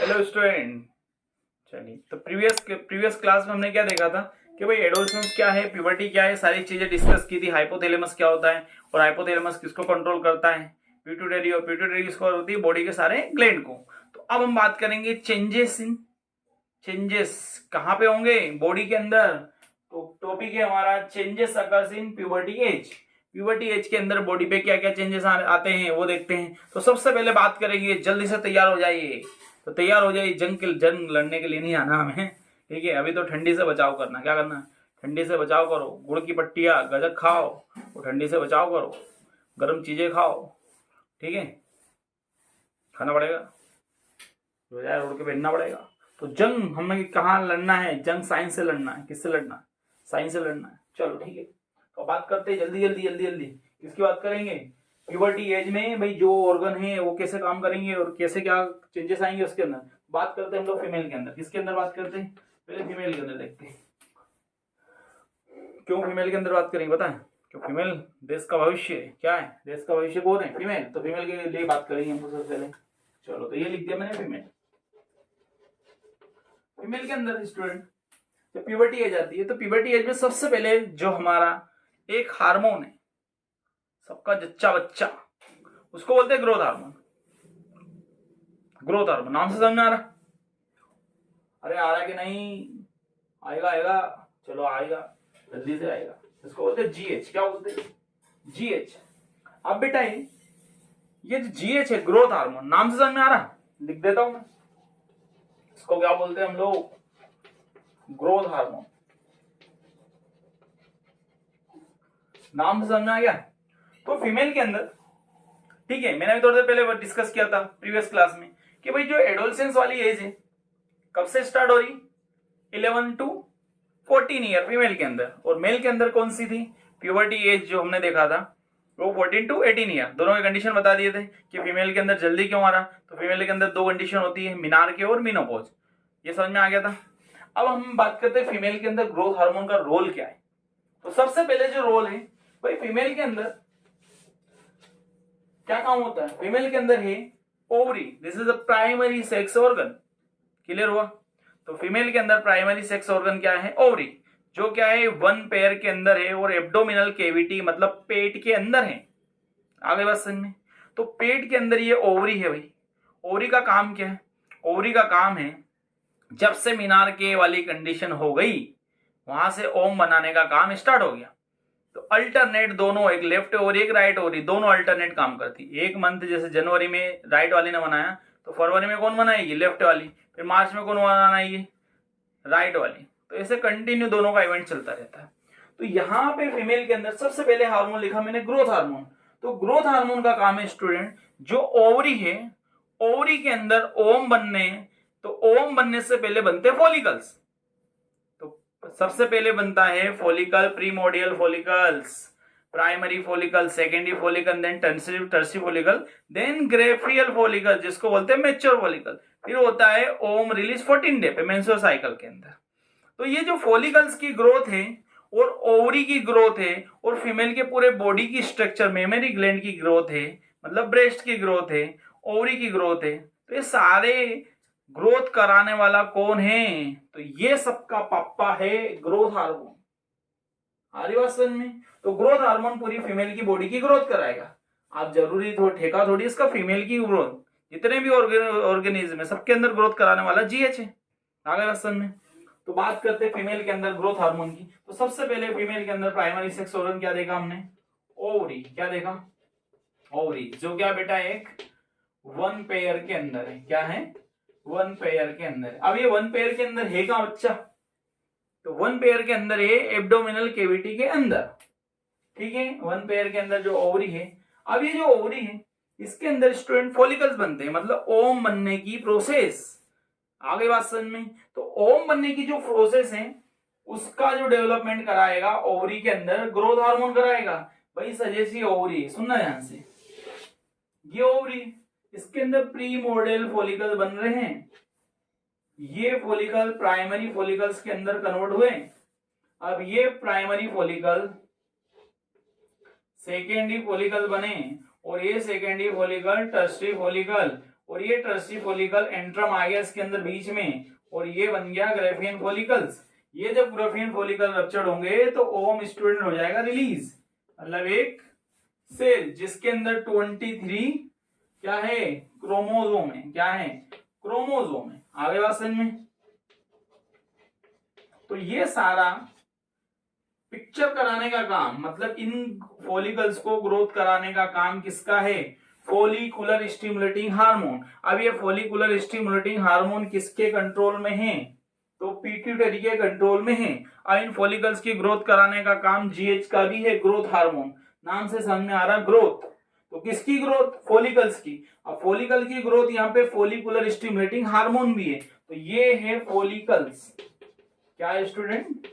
Hello student. चलिए, तो previous class में हमने क्या देखा था कि भाई एडोलसेंस क्या है, प्यूबर्टी क्या है, सारी चीजें डिस्कस की थी। हाइपोथैलेमस क्या होता है और हाइपोथैलेमस किसको कंट्रोल करता है, पिट्यूटरी, और पिट्यूटरी किसको होती है, बॉडी के सारे ग्लैंड को। तो अब हम बात करेंगे चेंजेस कहाँ पे होंगे, बॉडी के अंदर। तो टॉपिक है हमारा changes occurs in puberty as. Puberty as के अंदर बॉडी पे क्या क्या चेंजेस आते हैं वो देखते हैं। तो सबसे पहले बात करेंगे, जल्दी से तैयार हो जाइए। तो तैयार हो जाइए, जंग लड़ने के लिए नहीं आना हमें, ठीक है। अभी तो ठंडी से बचाव करना, क्या करना, ठंडी से बचाव करो, गुड़ की पट्टियां गजक खाओ और ठंडी से बचाव करो, गर्म चीजें खाओ, ठीक है, खाना पड़ेगा, रोजाना रोड के पहनना पड़ेगा। तो जंग हमें कहाँ लड़ना है, जंग साइंस से लड़ना है। किससे लड़ना है, साइंस से लड़ना है। चलो ठीक है, तो बात करते हैं जल्दी जल्दी जल्दी जल्दी। किसकी बात करेंगे, प्यूबर्टी एज में भाई जो ऑर्गन है वो कैसे काम करेंगे और कैसे क्या चेंजेस आएंगे उसके अंदर। बात करते हैं हम लोग फीमेल के अंदर। किसके अंदर बात करते हैं, पहले फीमेल के अंदर देखते हैं। क्यों फीमेल के अंदर बात करेंगे पता है, क्यों फीमेल देश का भविष्य है। क्या है, देश का भविष्य कौन है, फीमेल। तो फीमेल के लिए बात करेंगे हम सबसे पहले। चलो, तो ये लिख दिया मैंने, फीमेल। फीमेल के अंदर स्टूडेंट जब प्यूबर्टी एज आती है, तो प्यूबर्टी एज में सबसे पहले जो हमारा एक हार्मोन है, सबका जच्चा बच्चा, उसको बोलते हैं ग्रोथ हार्मोन। ग्रोथ हार्मोन नाम से समझ में आ रहा, अरे आ रहा कि नहीं, आएगा आएगा, चलो आएगा, जल्दी से आएगा। इसको बोलते हैं जीएच। क्या बोलते हैं, जीएच। अब बेटा ये जो जीएच है, ग्रोथ हार्मोन, नाम से समझ में आ रहा, लिख देता हूं मैं। इसको क्या बोलते हैं हम लोग, ग्रोथ हार्मोन। नाम से समझ में आ गया। तो फीमेल के अंदर, ठीक है, मैंने भी थोड़ी देर पहले डिस्कस किया था प्रीवियस क्लास में कि भाई जो एडोलसेंस वाली एज है कब से स्टार्ट हो रही, 11 to 14 ईयर फीमेल के अंदर। और मेल के अंदर कौन सी थी, प्यूबर्टी एज जो हमने देखा था वो 14 to 18 ईयर। दोनों के कंडीशन बता दिए थे कि फीमेल के अंदर जल्दी क्यों आ रहा। तो फीमेल के अंदर दो कंडीशन होती है, मिनार के और मीनोपॉज। ये समझ में आ गया था। अब हम बात करते हैं फीमेल के अंदर ग्रोथ हार्मोन का रोल क्या है। तो सबसे पहले जो रोल है भाई, फीमेल के अंदर क्या काम होता है, फीमेल के अंदर है ovary. This is a primary sex organ. Clear हुआ। तो फीमेल के अंदर प्राइमरी सेक्स ऑर्गन क्या है, ओवरी, जो क्या है वन पेयर के अंदर है और एब्डोमिनल केविटी मतलब पेट के अंदर है। आगे बात समझ में। तो पेट के अंदर ये ओवरी है भाई। ओवरी का काम क्या है, ओवरी का काम है जब से मीनार के वाली कंडीशन हो गई वहां से ओम बनाने का काम स्टार्ट हो गया। तो अल्टरनेट दोनों, एक लेफ्ट और एक राइट ओवरी, दोनों अल्टरनेट काम करती। एक मंथ जैसे जनवरी में राइट वाली ने बनाया तो फरवरी में कौन बनाएगी, लेफ्ट वाली, फिर मार्च में कौन बनाएगी, राइट वाली। तो ऐसे कंटिन्यू दोनों का इवेंट चलता रहता है। तो यहाँ पे फीमेल के अंदर सबसे पहले हार्मोन लिखा मैंने, ग्रोथ हार्मोन। तो ग्रोथ हार्मोन का काम है स्टूडेंट, जो ओवरी है, ओवरी के अंदर ओम बनने, तो ओम बनने से पहले बनते फॉलिकल्स। सबसे पहले बनता है follicle, primordial follicles, primary follicle, secondary follicle, then tertiary follicle, then Graafian follicle जिसको बोलते हैं मैच्योर फॉलिकल। फिर होता है ओम रिलीज 14 डे पे मेंस्ट्रुअल साइकिल के अंदर। तो ये जो फॉलिकल्स की ग्रोथ है और ओवरी की ग्रोथ है और फीमेल के पूरे बॉडी की स्ट्रक्चर, मेमरी ग्लैंड की ग्रोथ है, मतलब ब्रेस्ट की ग्रोथ है, ओवरी की ग्रोथ है, तो ये सारे ग्रोथ कराने वाला कौन है, तो ये सबका पापा है ग्रोथ हार्मोन। आ रही बात समझ में। तो ग्रोथ हार्मोन पूरी फीमेल की बॉडी की ग्रोथ कराएगा। आप जरूरी ठेका थोड़ी इसका फीमेल की ग्रोथ, जितने भी ऑर्गेनिज्म है सबके अंदर ग्रोथ कराने वाला जीएच है। आ गया बात समझ में। तो बात करते हैं फीमेल के अंदर ग्रोथ हार्मोन की। तो सबसे पहले फीमेल के अंदर प्राइमरी सेक्स ऑर्गन क्या देखा हमने, ओवरी। क्या देखा, ओवरी, जो क्या बेटा एक वन पेयर के अंदर है। क्या है, वन पेयर के अंदर। अब ये वन पेयर के अंदर है कहां बच्चा, तो वन पेयर के अंदर है एब्डोमिनल केविटी के अंदर, ठीक है, वन पेयर के अंदर जो ओवरी है। अब ये जो ओवरी है इसके अंदर स्टूडेंट फॉलिकल्स बनते हैं, मतलब ओम बनने की प्रोसेस। आगे बात समझ में। तो ओम बनने की जो प्रोसेस है उसका जो डेवलपमेंट कराएगा ओवरी के अंदर, ग्रोथ हार्मोन कराएगा भाई। सजेसी ओवरी, सुनना ध्यान से, ये ओवरी, इसके अंदर प्री मॉडल फॉलिकल बन रहे हैं। ये फॉलिकल प्राइमरी फॉलिकल्स के अंदर कन्वर्ट हुए। अब ये प्राइमरी फॉलिकल सेकेंडरी फॉलिकल बने और ये सेकेंडरी फॉलिकल टर्सरी फॉलिकल और ये टर्सी फॉलिकल एंट्रम आ गया इसके अंदर बीच में, और ये बन गया ग्रेफियन फॉलिकल्स। ये जब ग्रेफियन फॉलिकल रप्चर्ड होंगे तो ओवम स्टूडेंट हो जाएगा रिलीज, मतलब एक सेल जिसके अंदर 23 क्या है, क्रोमोसोम है। क्या है, क्रोमोसोम है। आगे बात समझ में। तो ये सारा पिक्चर कराने का काम, मतलब इन फॉलिकल्स को ग्रोथ कराने का काम किसका है, फॉलिकुलर स्टिमुलेटिंग हार्मोन। अब ये फॉलिकुलर स्टिमुलेटिंग हार्मोन किसके कंट्रोल में है, तो पिट्यूटरी के कंट्रोल में है। अब इन फॉलिकल्स की ग्रोथ कराने का काम जीएच का भी है, ग्रोथ हार्मोन। नाम से समझ में आ रहा, ग्रोथ। तो किसकी ग्रोथ, फॉलिकल्स की। अब फॉलिकल की ग्रोथ यहाँ पे फॉलिकुलर स्टिमुलेटिंग हार्मोन भी है। तो ये है फॉलिकल्स। क्या है स्टूडेंट,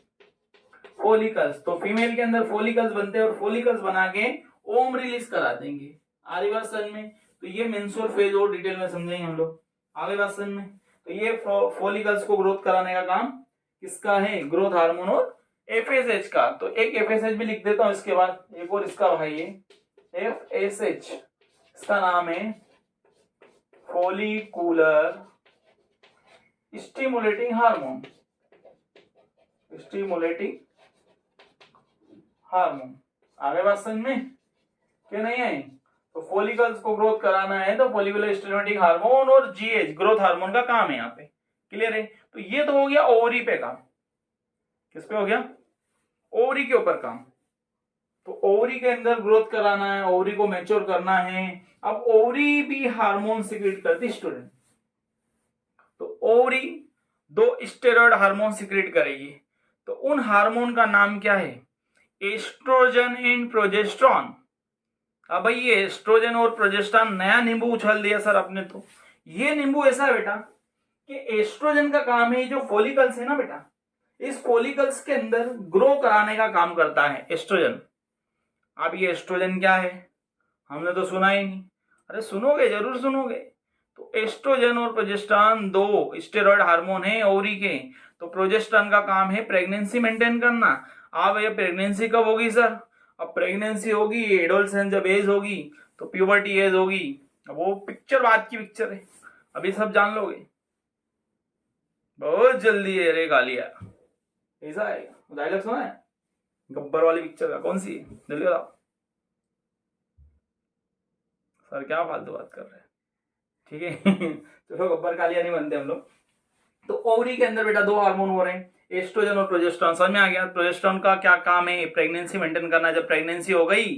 फॉलिकल्स। तो फीमेल के अंदर फॉलिकल्स बनते हैं और फॉलिकल्स बना के ओम रिलीज करा देंगे। आगे बात समझ में। तो ये मेंस्ट्रुअल फेज और डिटेल में समझेंगे हम लोग। आगे बात समझ में। तो ये फॉलिकल्स को ग्रोथ कराने का काम किसका है, ग्रोथ हार्मोन और एफएसएच का। तो एक एफएसएच भी लिख देता हूं इसके बाद, एक और इसका भाई है एफएसएच, इसका नाम है follicular stimulating hormone. Stimulating hormone. आगे बात समझ में क्यों नहीं आई। तो फॉलिकल्स को ग्रोथ कराना है तो फॉलिकुलर स्टिमुलेटिंग हार्मोन और जीएच ग्रोथ हार्मोन का काम है यहाँ पे। क्लियर है। तो ये तो हो गया ओवरी पे काम। किस पे हो गया, ओवरी के ऊपर काम। तो ओवरी के अंदर ग्रोथ कराना है, ओवरी को मैच्योर करना है। अब ओवरी भी हार्मोन सिक्रेट करती स्टूडेंट। तो ओवरी दो स्टेरॉयड हार्मोन सिक्रेट करेगी। तो उन हार्मोन का नाम क्या है, एस्ट्रोजन एंड प्रोजेस्टेरॉन। अब भाई ये एस्ट्रोजन और प्रोजेस्टेरॉन नया नींबू उछल दिया सर आपने। तो ये नींबू ऐसा है बेटा कि एस्ट्रोजन का काम है, जो फॉलिकल्स है ना बेटा, इस फॉलिकल्स के अंदर ग्रो कराने का काम करता है एस्ट्रोजन। अब ये एस्ट्रोजन क्या है, हमने तो सुना ही नहीं। अरे सुनोगे, जरूर सुनोगे। तो एस्ट्रोजन और प्रोजेस्टेरॉन दो स्टेरॉयड हार्मोन है ओवरी के। तो प्रोजेस्टेरॉन का काम है प्रेगनेंसी मेंटेन करना। अब ये प्रेगनेंसी कब होगी सर, अब प्रेगनेंसी होगी एडोलसेंस जब एज होगी, तो प्यूबर्टी एज होगी। अब वो पिक्चर बात की पिक्चर है, अभी सब जान लोगे, बहुत जल्दी है रे गालिया। ऐसा है डायलॉग सुना है गब्बर वाली पिक्चर का, कौन सी जल्दी बताओ सर, क्या फालतू बात कर रहे हैं। ठीक है चलो गब्बर कालिया नहीं बनते हम लोग। तो ओवरी के अंदर बेटा दो हार्मोन हो रहे हैं, एस्ट्रोजन और प्रोजेस्टेरॉन। समझ में आ गया। प्रोजेस्टेरॉन का क्या काम है, प्रेगनेंसी मेंटेन करना। जब प्रेगनेंसी हो गई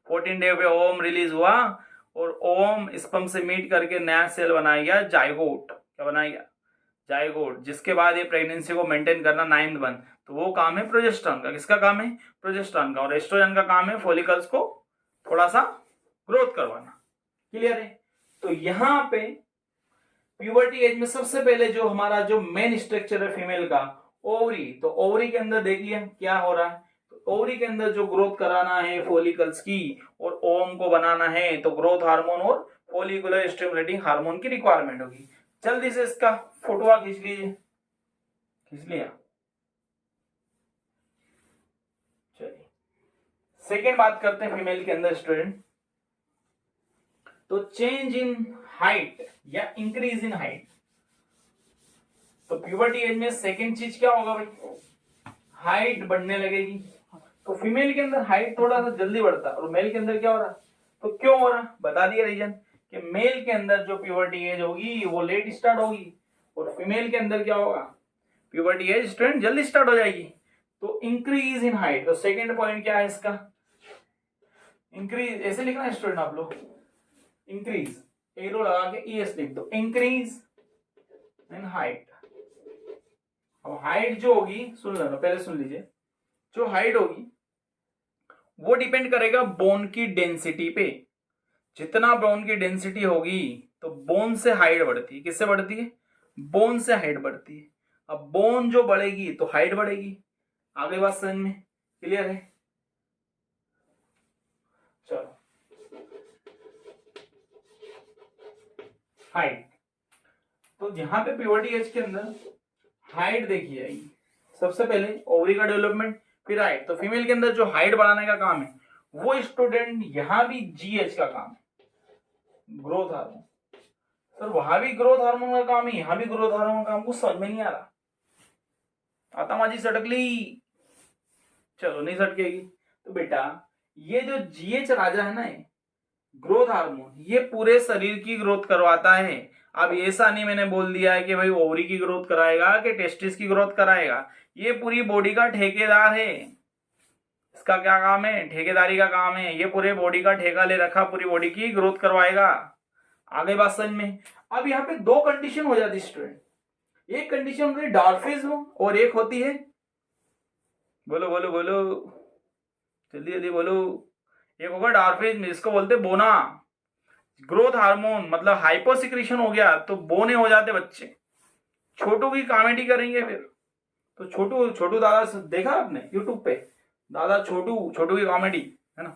14 डे पे ओवम रिलीज हुआ और ओवम स्पर्म से मीट करके नया सेल बनाया गया जाइगोट। क्या बनाया गया, जाइगोट। जिसके बाद ये प्रेगनेंसी को मेंटेन करना 9th मंथ। तो वो काम है प्रोजेस्टेरॉन का। किसका काम है, प्रोजेस्टेरॉन का। और एस्ट्रोजन का काम है फॉलिकल्स को थोड़ा सा ग्रोथ करवाना। क्लियर है। तो यहां पे प्यूबर्टी एज में सबसे पहले जो हमारा जो मेन स्ट्रक्चर है फीमेल का, ओवरी। तो ओवरी के अंदर देख लिया क्या हो रहा है। तो ओवरी के अंदर जो ग्रोथ कराना है फॉलिकल्स की और ओवम को बनाना है, तो ग्रोथ हार्मोन और फॉलिकुलर स्टिमुलेटिंग हार्मोन की रिक्वायरमेंट होगी। जल्दी से इसका फोटोआ खींच लीजिए। खींच लिया। चलिए सेकेंड बात करते हैं फीमेल के अंदर स्टूडेंट। तो चेंज इन हाइट या इंक्रीज इन हाइट। तो प्यूबर्टी एज में सेकेंड चीज क्या होगा भाई, हाइट बढ़ने लगेगी। तो फीमेल के अंदर हाइट थोड़ा सा जल्दी बढ़ता है और मेल के अंदर क्या हो रहा है, तो क्यों हो रहा है बता दिया रीजन कि मेल के अंदर जो प्यूबर्टी एज होगी वो लेट स्टार्ट होगी और फीमेल के अंदर क्या होगा, प्यूबर्टी एज स्टूडेंट जल्दी स्टार्ट हो जाएगी। तो इंक्रीज इन हाइट। तो सेकेंड पॉइंट क्या है इसका, इंक्रीज। ऐसे लिखना है स्टूडेंट आप लोग, इंक्रीज एरो लगा के ईएस लिख दो, इंक्रीज इन हाइट। अब हाइट जो होगी, सुन लेना पहले, सुन लीजिए। जो हाइट होगी वो डिपेंड करेगा बोन की डेंसिटी पे। जितना बोन की डेंसिटी होगी तो बोन से हाइट बढ़ती है। किससे बढ़ती है, बोन से हाइट बढ़ती है। अब बोन जो बढ़ेगी तो हाइट बढ़ेगी। आगे बात समझ में क्लियर है। चलो हाइट। तो जहां पे प्यूबर्टी एज के अंदर हाइट देखी जाएगी, सबसे पहले ओवरी का डेवलपमेंट, फिर हाइट। तो फीमेल के अंदर जो हाइट बढ़ाने का काम है वो स्टूडेंट यहां भी जीएच का काम है, ग्रोथ हार्मोन। सर वहां भी ग्रोथ हार्मोन का काम है, यहाँ भी ग्रोथ हार्मोन का काम, कुछ समझ में नहीं आ रहा। आतामाजी सटकली, चलो नहीं सटकेगी। तो बेटा ये जो जीएच राजा है ना, ग्रोथ हार्मोन, ये पूरे शरीर की ग्रोथ करवाता है। अब ऐसा नहीं मैंने बोल दिया है कि भाई ओवरी की ग्रोथ कराएगा कि टेस्टिस की ग्रोथ कराएगा, ये पूरी बॉडी का ठेकेदार है। इसका क्या काम है? ठेकेदारी का काम है। ये पूरे बॉडी का ठेका ले रखा, पूरी बॉडी की ग्रोथ करवाएगा। आगे बात समझ में। अब यहाँ पे दो कंडीशन हो जाती स्टूडेंट, एक कंडीशन होती है डॉर्फिज्म और एक होती है, बोलो बोलो बोलो जल्दी जल्दी बोलो, एक होगा डॉर्फिज्म, इसको बोलते बोना। ग्रोथ हार्मोन मतलब हाइपोसिक्रेशन हो गया तो बोने हो जाते बच्चे। छोटू की कॉमेडी करेंगे फिर तो छोटू छोटू दादा देखा आपने यूट्यूब पे, दादा छोटू छोटू की कॉमेडी है ना,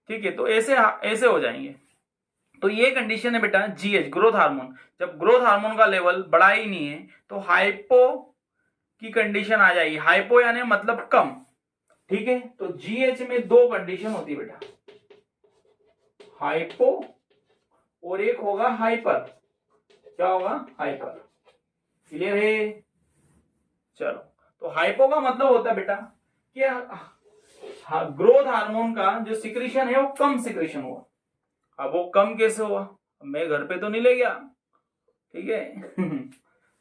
ठीक है। तो ऐसे ऐसे हो जाएंगे। तो ये कंडीशन है बेटा जीएच ग्रोथ हार्मोन, जब ग्रोथ हार्मोन का लेवल बढ़ा ही नहीं है तो हाइपो की कंडीशन आ जाएगी। हाइपो यानी मतलब कम, ठीक है। तो जीएच में दो कंडीशन होती है बेटा, हाइपो और एक होगा हाइपर। क्या होगा? हाइपर। क्लियर है? चलो, तो हाइपो का मतलब होता है बेटा कि ग्रोथ हार्मोन का जो सिक्रीशन है वो कम सिक्रीशन हुआ। अब वो कम कैसे हुआ? मैं घर पे तो नहीं ले गया, ठीक है।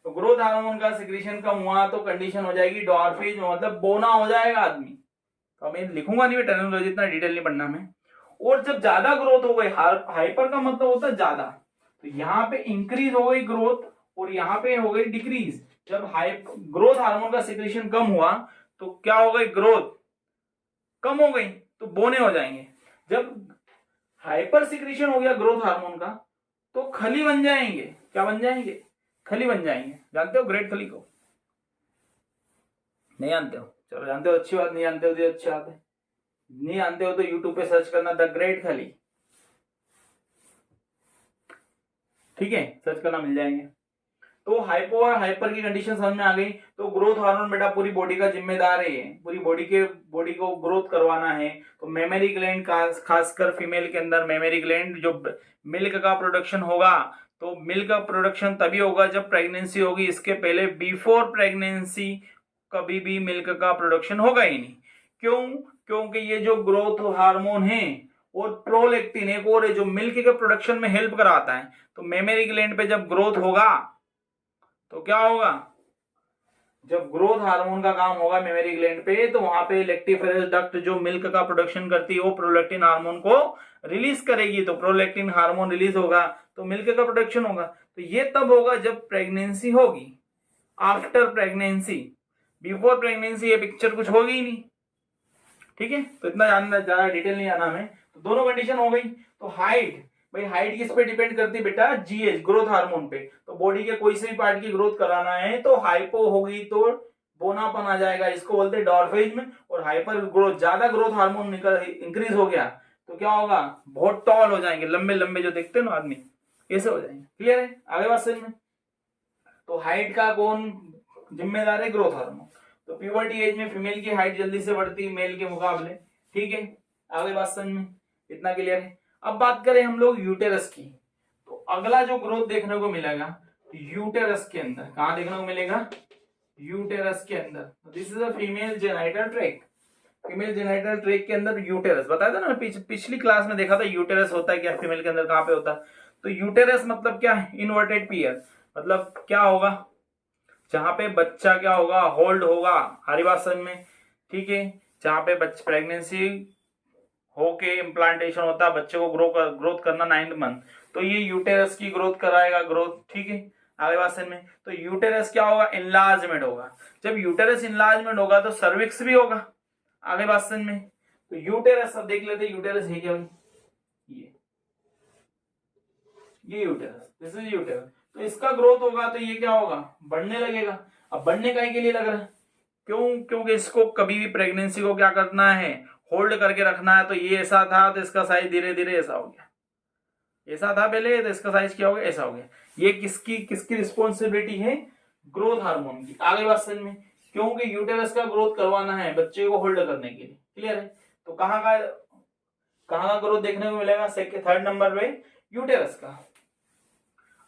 तो ग्रोथ हार्मोन का सिक्रीशन कम हुआ तो कंडीशन हो जाएगी डॉर्फिज्म, मतलब बोना हो जाएगा आदमी। तो मैं लिखूंगा नहीं, टर्मिनोलॉजी इतना डिटेल नहीं पढ़ना में। और जब ज्यादा ग्रोथ हो गई, हाइपर का मतलब होता है ज्यादा, तो यहाँ पे इंक्रीज हो गई ग्रोथ और यहाँ पे हो गई डिक्रीज। जब ग्रोथ हार्मोन का सिक्रीशन कम हुआ तो क्या हो गई? ग्रोथ कम हो गई तो बोने हो जाएंगे। जब हाइपर सिक्रीशन हो गया ग्रोथ हार्मोन का तो खली बन जाएंगे। क्या बन जाएंगे? खली बन जाएंगे। जानते हो ग्रेट खली को? नहीं जानते हो? चलो जानते हो, अच्छी बात। नहीं जानते हो तो अच्छी बात है। नहीं जानते हो तो यूट्यूब पे सर्च करना द ग्रेट खली, ठीक है, सर्च करना मिल जाएंगे। तो हाइपो और हाइपर की कंडीशन समझ में आ गई। तो ग्रोथ हार्मोन बेटा पूरी बॉडी का जिम्मेदार है, पूरी बॉडी को ग्रोथ करवाना है। तो मेमरी ग्लैंड खासकर फीमेल के अंदर मेमरी ग्लैंड, जो मिल्क का प्रोडक्शन होगा, तो मिल्क का प्रोडक्शन तभी होगा जब प्रेगनेंसी होगी। इसके पहले बिफोर प्रेगनेंसी कभी भी मिल्क का प्रोडक्शन होगा ही नहीं। क्यों? क्योंकि ये जो ग्रोथ हार्मोन है और प्रोलैक्टिन एक और है जो मिल्क के प्रोडक्शन में हेल्प कराता है। तो मेमरी ग्लैंड पे जब ग्रोथ होगा तो क्या होगा? जब ग्रोथ हार्मोन का काम होगा मेमरी ग्लैंड पे तो वहां पे लेक्टिफेरस डक्ट जो मिल्क का प्रोडक्शन करती है वो प्रोलैक्टिन हार्मोन को रिलीज करेगी। तो प्रोलैक्टिन हार्मोन रिलीज होगा तो मिल्क का प्रोडक्शन होगा। तो ये तब होगा जब प्रेगनेंसी होगी। आफ्टर प्रेगनेंसी, बिफोर प्रेगनेंसी ये पिक्चर कुछ होगी ही नहीं, ठीक है। तो इतना जानना, ज्यादा डिटेल नहीं आना हमें। तो दोनों कंडीशन हो गई। तो हाइट, भाई हाइट किस पे डिपेंड करती है बेटा? जीएच ग्रोथ हार्मोन पे। तो बॉडी के कोई से भी पार्ट की ग्रोथ कराना है तो हाइपो होगी तो बोनापन आ जाएगा, इसको बोलते हैं डॉर्फिज्म। और हाइपर ग्रोथ, ज्यादा ग्रोथ हार्मोन इंक्रीज हो गया तो क्या होगा? बहुत टॉल हो जाएंगे, लंबे लंबे जो देखते हैं ना आदमी, ऐसे हो जाएंगे। क्लियर है? आगे बात समझ में। तो हाइट का कौन जिम्मेदार है? Growth hormone. तो प्यूबर्टी एज में फीमेल की हाइट जल्दी से बढ़ती है मेल के मुकाबले, ठीक है। आगे बात समझ में, इतना क्लियर है। अब बात करें हम लोग यूटेरस की। तो अगला जो ग्रोथ देखने को मिलेगा यूटेरस के अंदर, कहां देखने को मिलेगा? यूटेरस के अंदर। This is a female genital tract. Female genital tract के अंदर यूटेरस, बताया था ना पिछली क्लास में देखा था यूटेरस होता है क्या फीमेल के अंदर, कहां पे होता है। तो यूटेरस मतलब क्या है? इन्वर्टेड पीयर, मतलब क्या होगा? जहां पे बच्चा क्या होगा? होल्ड होगा। हरी बात समझ में, ठीक है। जहां पे प्रेगनेंसी होके इम्प्लांटेशन होता है, बच्चे को ग्रोथ करना 9th मंथ, तो ये यूटेरस की ग्रोथ कराएगा, ग्रोथ, ठीक है। आगे बात समझ में। तो यूटेरस क्या होगा? इनलार्जमेंट होगा। जब यूटेरस इनलार्जमेंट होगा तो सर्विक्स भी होगा। आगे बात समझ में। तो यूटेरस अब देख लेते हैं यूटेरस है क्या? ये यूटेरस, दिस इज यूटेरस। तो इसका ग्रोथ होगा तो ये क्या होगा? बढ़ने लगेगा। अब बढ़ने का के लिए लग रहा है, क्यों? क्योंकि इसको कभी भी प्रेगनेंसी को क्या करना है? होल्ड करके रखना है। तो ये ऐसा था तो इसका साइज धीरे धीरे ऐसा हो गया, ऐसा था पहले तो इसका साइज क्या हो गया? ऐसा हो गया। ये किसकी किसकी रिस्पॉन्सिबिलिटी है? ग्रोथ हार्मोन की। आगे बात समझ में। क्योंकि यूटेरस का ग्रोथ करवाना है बच्चे को होल्ड करने के लिए। क्लियर है? तो कहाँ का ग्रोथ देखने को मिलेगा? सेकंड, थर्ड नंबर पे यूटेरस का।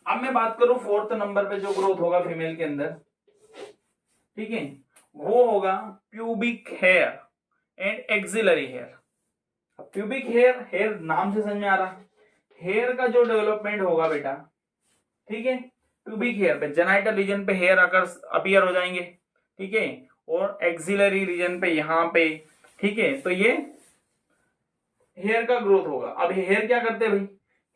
अब मैं बात करूं 4th नंबर पे जो ग्रोथ होगा फीमेल के अंदर, ठीक है, वो होगा pubic hair and axillary hair. Pubic hair, hair नाम से समझ में आ रहा, हेयर का जो डेवलपमेंट होगा बेटा, ठीक है, प्यूबिक हेयर पे जेनाइटल रीजन पे हेयर आकर अपीयर हो जाएंगे, ठीक है, और एक्सिलरी रीजन पे यहाँ पे, ठीक है, तो ये हेयर का ग्रोथ होगा। अब हेयर क्या करते हैं भाई,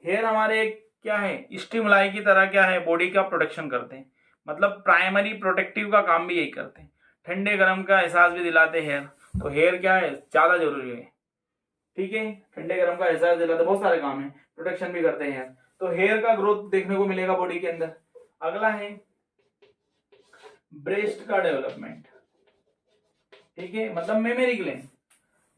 हेयर हमारे एक क्या है, स्टिमुलाई की तरह क्या है, बॉडी का प्रोटेक्शन करते हैं, मतलब प्राइमरी प्रोटेक्टिव का काम भी यही करते हैं, ठंडे गर्म का एहसास भी दिलाते हैं हेयर, तो हेयर क्या है ज्यादा जरूरी है, ठीक है, ठंडे गर्म का एहसास दिलाते, बहुत सारे काम है, प्रोटेक्शन भी करते हैं हेयर, तो हेयर का ग्रोथ देखने को मिलेगा बॉडी के अंदर। अगला है ब्रेस्ट का डेवलपमेंट, ठीक है, मतलब मेमोरी ग्लैंड,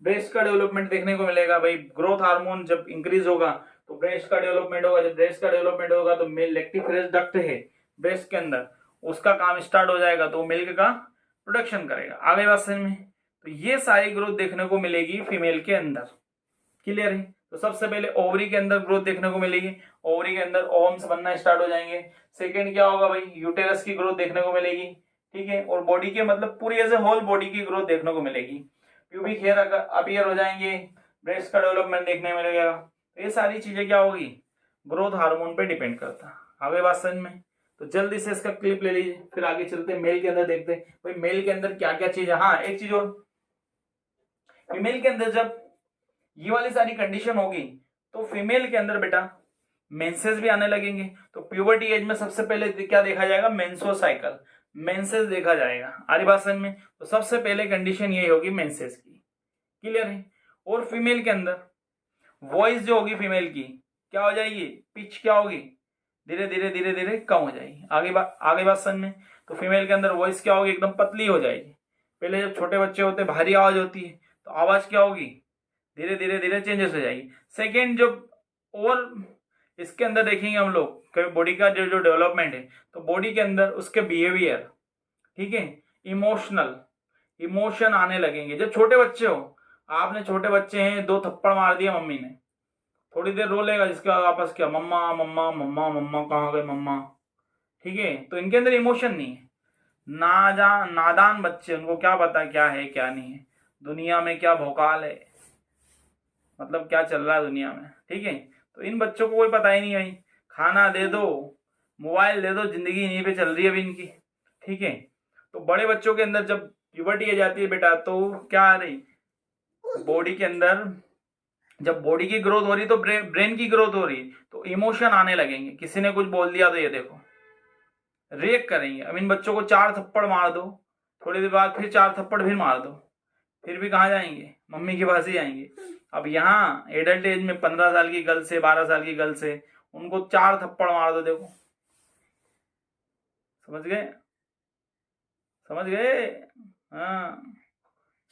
ब्रेस्ट का डेवलपमेंट देखने को मिलेगा भाई, ग्रोथ हार्मोन जब इंक्रीज होगा तो ब्रेस्ट का डेवलपमेंट होगा, जब ब्रेस्ट का डेवलपमेंट होगा तो मेल लैक्टिफेरस डक्ट है ब्रेस्ट के अंदर, उसका काम स्टार्ट हो जाएगा, तो मिल्क का प्रोडक्शन करेगा। आगे बात समझ में, तो ये सारी ग्रोथ देखने को मिलेगी फीमेल के अंदर, क्लियर है। तो सबसे पहले ओवरी के अंदर ग्रोथ देखने को मिलेगी, ओवरी के अंदर ओवम्स बनना स्टार्ट हो जाएंगे। सेकेंड क्या होगा भाई, यूटेरस की ग्रोथ देखने को मिलेगी, ठीक है, और बॉडी के मतलब पूरी एज ए होल बॉडी की ग्रोथ देखने को मिलेगी, प्यूबिक हेयर अपीयर हो जाएंगे, ब्रेस्ट का डेवलपमेंट देखने को मिलेगा। तो ये सारी चीजें क्या होगी, ग्रोथ हार्मोन पे डिपेंड करता है। आगे बात समझ में, तो जल्दी से इसका क्लिप ले लीजिए, फिर आगे चलते मेल के अंदर देखते हैं भाई मेल के अंदर क्या क्या चीज है। हाँ एक चीज और, फीमेल के अंदर जब ये वाली सारी कंडीशन होगी तो फीमेल के अंदर बेटा मेंसेस भी आने लगेंगे। तो प्यूबर्टी एज में सबसे पहले क्या देखा जाएगा, मेंसो साइकिल, मेंसेस देखा जाएगा। आरी बात समझ में, तो सबसे पहले कंडीशन यही होगी मेंसेस की, क्लियर है। और फीमेल के अंदर वॉइस जो होगी फीमेल की क्या हो जाएगी, पिच क्या होगी, धीरे धीरे धीरे धीरे कम हो जाएगी। आगे बात समझ में, तो फीमेल के अंदर वॉइस क्या होगी, एकदम पतली हो जाएगी। पहले जब छोटे बच्चे होते हैं भारी आवाज होती है, तो आवाज क्या होगी, धीरे धीरे धीरे चेंजेस हो जाएगी। सेकेंड जब और इसके अंदर देखेंगे हम लोग बॉडी का जो जो डेवलपमेंट है, तो बॉडी के अंदर उसके बिहेवियर, ठीक है, इमोशन आने लगेंगे। जब छोटे बच्चे हो, आपने छोटे बच्चे हैं, 2 थप्पड़ मार दिया मम्मी ने, थोड़ी देर रो लेगा, जिसका वापस क्या, मम्मा मम्मा मम्मा मम्मा कहाँ गए मम्मा, ठीक है, तो इनके अंदर इमोशन नहीं है। नादान बच्चे, उनको क्या पता क्या है क्या नहीं है, दुनिया में क्या भौकाल है, मतलब क्या चल रहा है दुनिया में, ठीक है, तो इन बच्चों को कोई पता ही नहीं भाई, खाना दे दो, मोबाइल दे दो, जिंदगी इन्हीं पे चल रही है अभी इनकी, ठीक है। तो बड़े बच्चों के अंदर जब प्यूबर्टी आ जाती है बेटा, तो क्या आ रही, बॉडी के अंदर जब बॉडी की ग्रोथ हो रही तो ब्रेन की ग्रोथ हो रही, तो इमोशन आने लगेंगे। किसी ने कुछ बोल दिया तो ये देखो रिएक्ट करेंगे। अब इन बच्चों को 4 थप्पड़ मार दो, थोड़ी देर बाद फिर 4 थप्पड़ फिर मार दो, फिर भी कहाँ जाएंगे, मम्मी के पास ही आएंगे। अब यहाँ एडल्ट एज में 15 साल की गर्ल से 12 साल की गर्ल से, उनको 4 थप्पड़ मार दो, देखो समझ गए, समझ गए, हाँ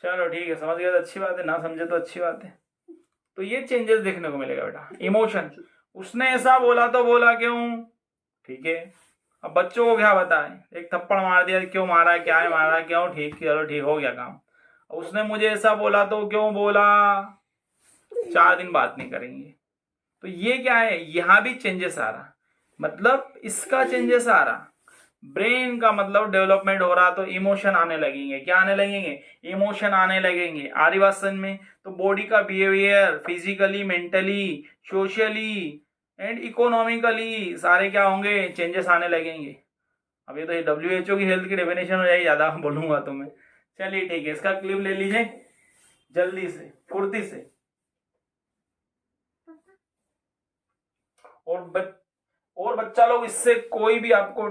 चलो ठीक है, समझ गए तो अच्छी बात है, ना समझे तो अच्छी बात है। तो ये चेंजेस देखने को मिलेगा बेटा, इमोशन, उसने ऐसा बोला तो बोला क्यों, ठीक है। अब बच्चों को क्या बताए, एक थप्पड़ मार दिया, क्यों मारा, क्या है मारा, क्यों, ठीक, चलो ठीक हो गया काम। उसने मुझे ऐसा बोला तो क्यों बोला, 4 दिन बात नहीं करेंगे। तो ये क्या है, यहां भी चेंजेस आ रहा, मतलब इसका चेंजेस आ रहा, ब्रेन का मतलब डेवलपमेंट हो रहा, तो इमोशन आने लगेंगे, क्या आने लगेंगे, इमोशन आने लगेंगे। आरी बात समझ में, तो बॉडी का behaviour physically, mentally, socially and economically सारे क्या होंगे, चेंजेस आने लगेंगे। अब ये तो ये WHO की हेल्थ की डेफिनेशन हो जाएगी, ज्यादा बोलूंगा तो मैं। चलिए ठीक है, इसका क्लिप ले लीजिए जल्दी से, फुर्ती से। और बच्चा लोग, इससे कोई भी आपको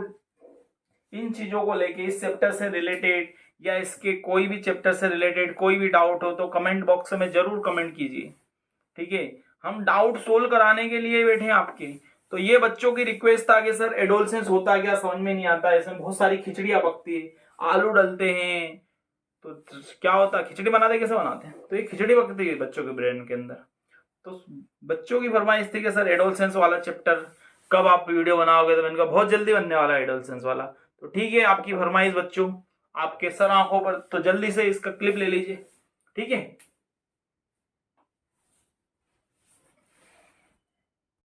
इन चीजों को लेके, इस चैप्टर से रिलेटेड या इसके कोई भी चैप्टर से रिलेटेड कोई भी डाउट हो तो कमेंट बॉक्स में जरूर कमेंट कीजिए, ठीक है। हम डाउट सोल्व कराने के लिए बैठे हैं आपके। तो ये बच्चों की रिक्वेस्ट था कि सर एडोलसेंस होता क्या, समझ में नहीं आता, इसमें बहुत सारी खिचड़ियां पकती है, आलू डलते हैं, तो क्या होता है, खिचड़ी बनाते कैसे बनाते हैं, तो ये खिचड़ी पकती है बच्चों के ब्रेन के अंदर। तो बच्चों की फरमाइश थी कि सर एडोलसेंस वाला चैप्टर कब आप वीडियो बनाओगे, तो मैंने कहा बहुत जल्दी बनने वाला है एडोलसेंस वाला। तो ठीक है, आपकी फरमाइश बच्चों, आपके सर आंखों पर, तो जल्दी से इसका क्लिप ले लीजिए, ठीक है।